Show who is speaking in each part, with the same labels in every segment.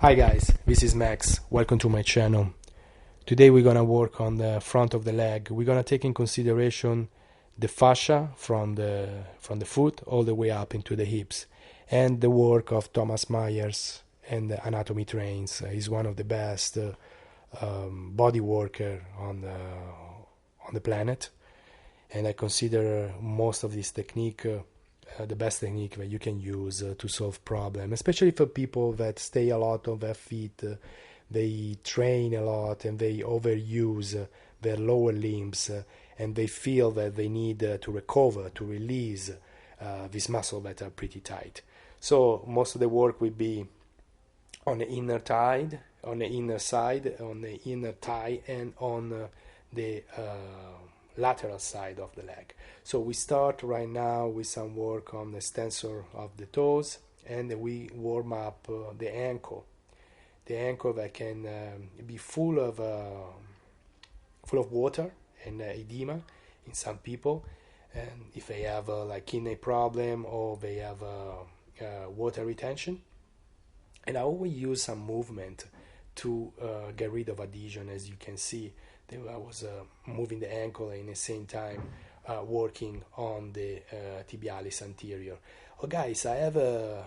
Speaker 1: Hi guys, this is Max. Welcome to my channel. Today we're gonna work on the front of the leg. We're gonna take in consideration the fascia from the foot all the way up into the hips, and the work of Thomas Myers and the Anatomy Trains. He's one of the best body worker on the planet, and I consider most of this technique the best technique that you can use to solve problems, especially for people that stay a lot on their feet. They train a lot and they overuse their lower limbs, and they feel that they need to recover, to release these muscles that are pretty tight. So most of the work will be on the inner thigh, on the inner side, on the inner thigh, and on the lateral side of the leg. So we start right now with some work on the extensor of the toes, and we warm up the ankle. The ankle that can be full of water and edema in some people, and if they have like kidney problem or they have water retention. And I always use some movement to get rid of adhesion. As you can see, I was moving the ankle and at the same time working on the tibialis anterior. Oh guys, I have a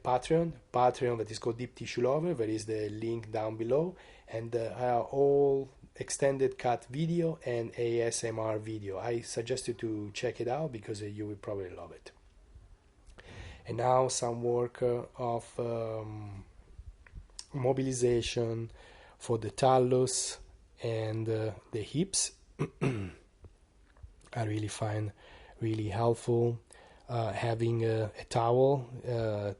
Speaker 1: Patreon that is called Deep Tissue Lover. There is the link down below, and I have all extended cut video and ASMR video. I suggest you to check it out because you will probably love it. And now some work of mobilization for the talus and the hips. I really find really helpful having a towel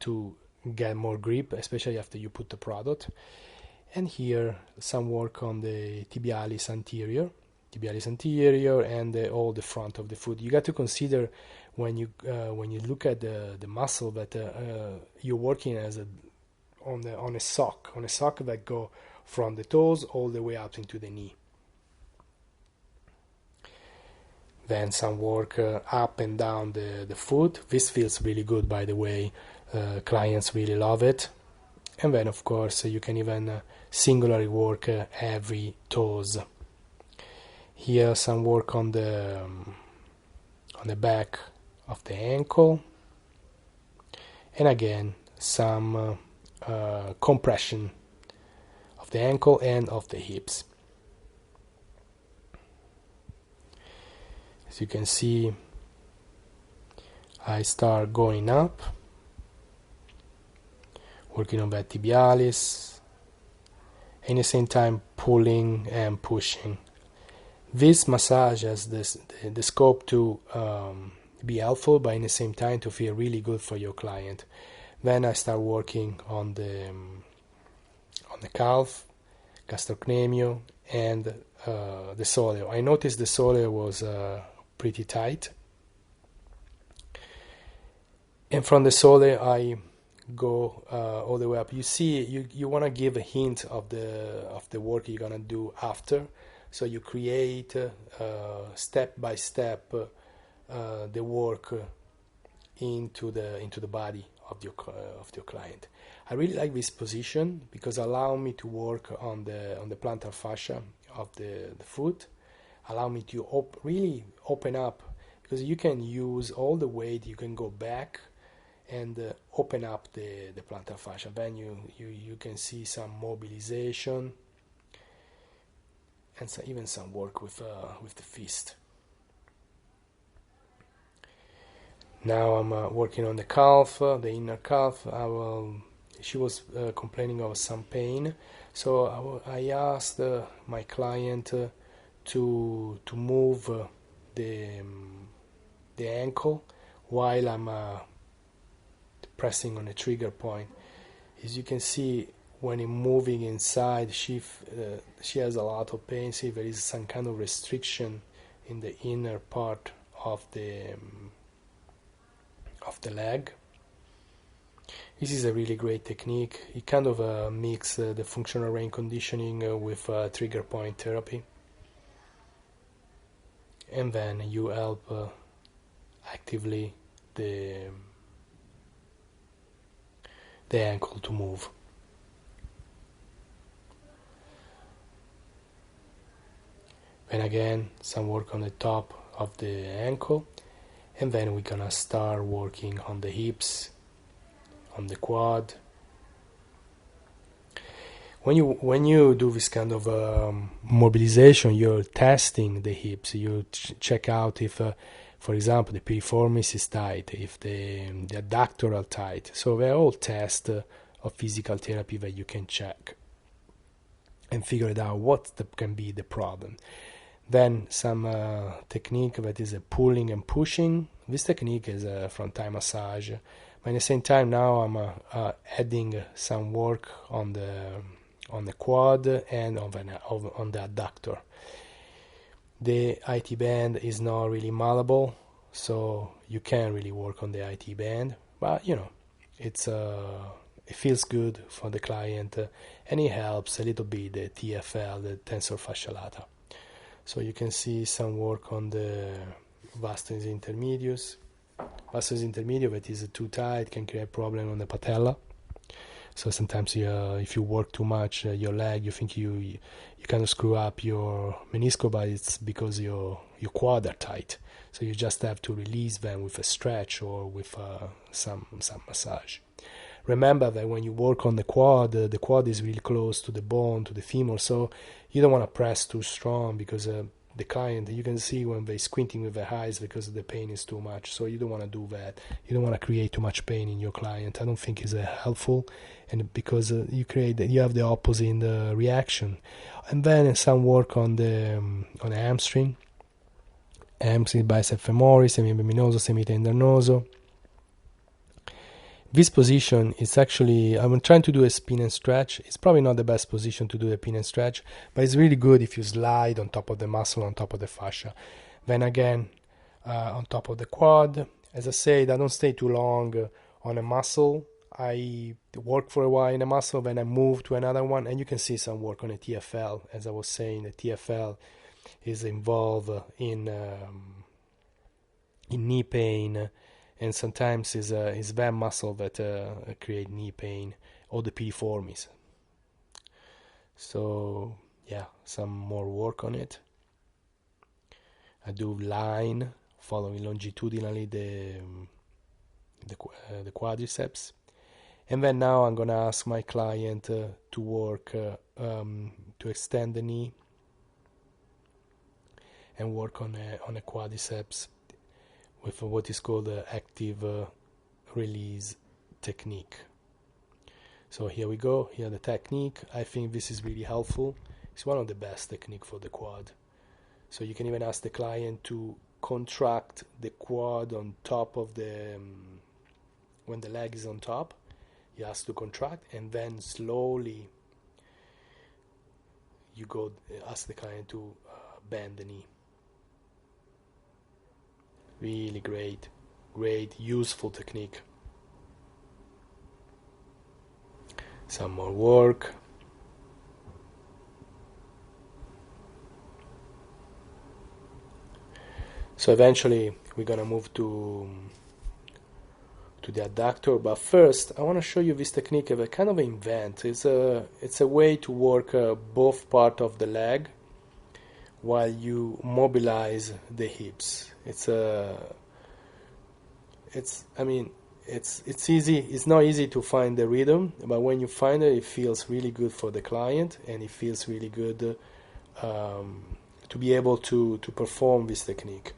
Speaker 1: to get more grip, especially after you put the product. And here some work on the tibialis anterior and all the front of the foot. You got to consider when you look at the muscle that you're working on a sock that go from the toes all the way up into the knee. Then some work up and down the foot. This feels really good, by the way. Clients really love it. And then of course you can even singularly work every toes. Here some work on the back of the ankle, and again some compression of the ankle and of the hips. As you can see, I start going up, working on that tibialis, and at the same time pulling and pushing. This massage has the scope to be helpful, but at the same time to feel really good for your client. Then I start working on the calf, gastrocnemius, and the soleus. I noticed the soleus was pretty tight, and from the soleus I go all the way up. You see, you want to give a hint of the work you're gonna do after, so you create step by step the work into the body of your client. I really like this position because it allows me to work on the plantar fascia of the foot, allow me to really open up, because you can use all the weight, you can go back and open up the plantar fascia. Then you can see some mobilization and even some work with the fist. Now I'm working on the calf, the inner calf. She was complaining of some pain, so I asked my client to move the ankle while I'm pressing on a trigger point. As you can see, when I'm moving inside, she has a lot of pain. See, there is some kind of restriction in the inner part of the leg. This is a really great technique. It kind of mixes the functional range conditioning with trigger point therapy, and then you help actively the ankle to move. And again, some work on the top of the ankle, and then we're gonna start working on the hips, on the quad. When you do this kind of mobilization, you're testing the hips. You check out if, for example, the piriformis is tight, if the adductor are tight. So they're all tests of physical therapy that you can check and figure it out what can be the problem. Then some technique that is a pulling and pushing. This technique is a front thigh massage. But at the same time, now I'm adding some work on the quad and on the adductor. The IT band is not really malleable, so you can't really work on the IT band. But it's it feels good for the client, and it helps a little bit the TFL, the tensor fascia lata. So you can see some work on the vastus intermedius. Vastus intermedius that is too tight can create problem on the patella. So sometimes if you work too much your leg, you think you kind of screw up your meniscus, but it's because your quad are tight. So you just have to release them with a stretch or with some massage. Remember that when you work on the quad is really close to the bone, to the femur, so you don't want to press too strong because the client, you can see when they're squinting with their eyes because the pain is too much. So you don't want to do that. You don't want to create too much pain in your client. I don't think it's helpful, and because you have the opposite reaction. And then some work on the hamstring, bicep femoris, semimembranoso, semitendinoso. This position is actually, I'm trying to do a spin and stretch. It's probably not the best position to do a pin and stretch, but it's really good if you slide on top of the muscle, on top of the fascia. Then again, on top of the quad. As I said, I don't stay too long on a muscle. I work for a while in a muscle, then I move to another one, and you can see some work on a TFL. As I was saying, the TFL is involved in knee pain, and sometimes is that muscle that create knee pain, or the piriformis. So yeah, some more work on it. I do line, following longitudinally the quadriceps, and then now I'm gonna ask my client to work to extend the knee and work on a quadriceps with what is called the active release technique. So here we go, here the technique. I think this is really helpful. It's one of the best technique for the quad. So you can even ask the client to contract the quad on top of the, when the leg is on top, you ask to contract, and then slowly you go ask the client to bend the knee. Really great, useful technique. Some more work. So eventually we're gonna move to the adductor, but first I want to show you this technique of a kind of invent. It's a way to work both part of the leg while you mobilize the hips. It's easy. It's not easy to find the rhythm, but when you find it, it feels really good for the client, and it feels really good to be able to perform this technique.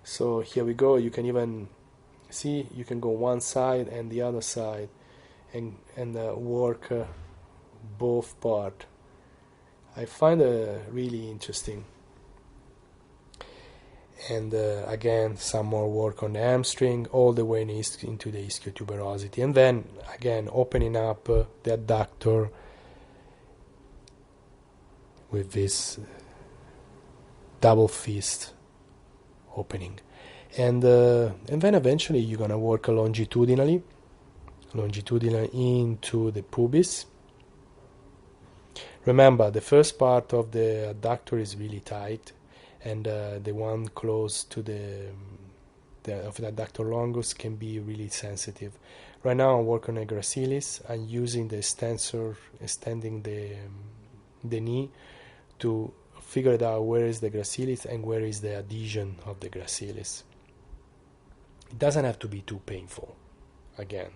Speaker 1: So here we go. You can even see, you can go one side and the other side and work both part. I find it really interesting. And again, some more work on the hamstring, all the way into the ischiotuberosity, and then again opening up the adductor with this double fist opening, and then eventually you're gonna work longitudinally into the pubis. Remember, the first part of the adductor is really tight, and the one close to the adductor longus can be really sensitive. Right now I'm working on a gracilis. I'm using the extensor, extending the knee to figured out where is the gracilis and where is the adhesion of the gracilis. It doesn't have to be too painful. Again,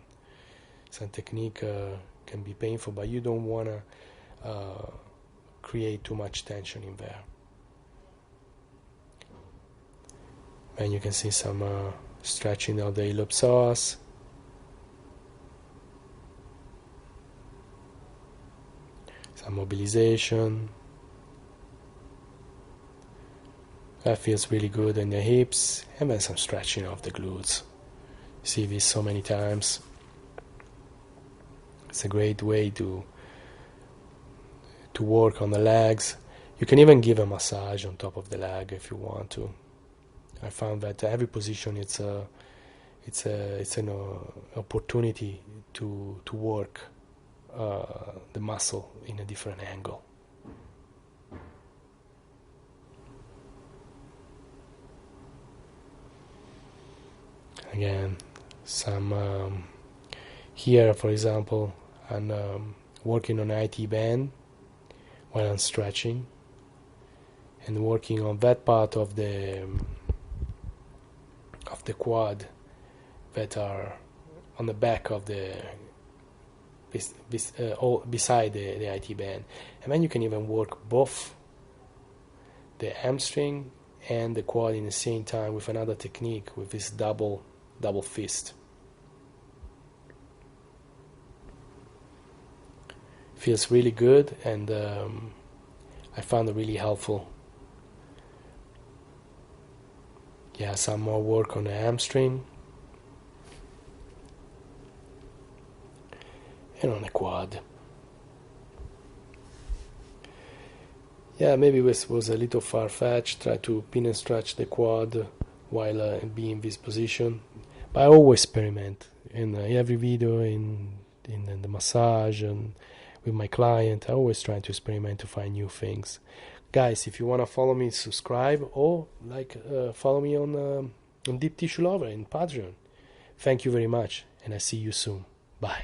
Speaker 1: some technique can be painful, but you don't want to create too much tension in there. And you can see some stretching of the iliopsoas. Some mobilization. That feels really good in the hips, and then some stretching of the glutes. You see this so many times. It's a great way to work on the legs. You can even give a massage on top of the leg if you want to. I found that every position it's an opportunity to work the muscle in a different angle. Again, some here, for example, I'm working on IT band while I'm stretching, and working on that part of the quad that are on the back of the beside the IT band, and then you can even work both the hamstring and the quad in the same time with another technique, with this double fist. Feels really good, and I found it really helpful. Yeah, some more work on the hamstring and on the quad. Yeah, maybe this was a little far-fetched, try to pin and stretch the quad while being in this position. But I always experiment in every video, in the massage and with my client. I always try to experiment to find new things. Guys, if you want to follow me, subscribe, or follow me on Deep Tissue Lover in Patreon. Thank you very much, and I see you soon. Bye.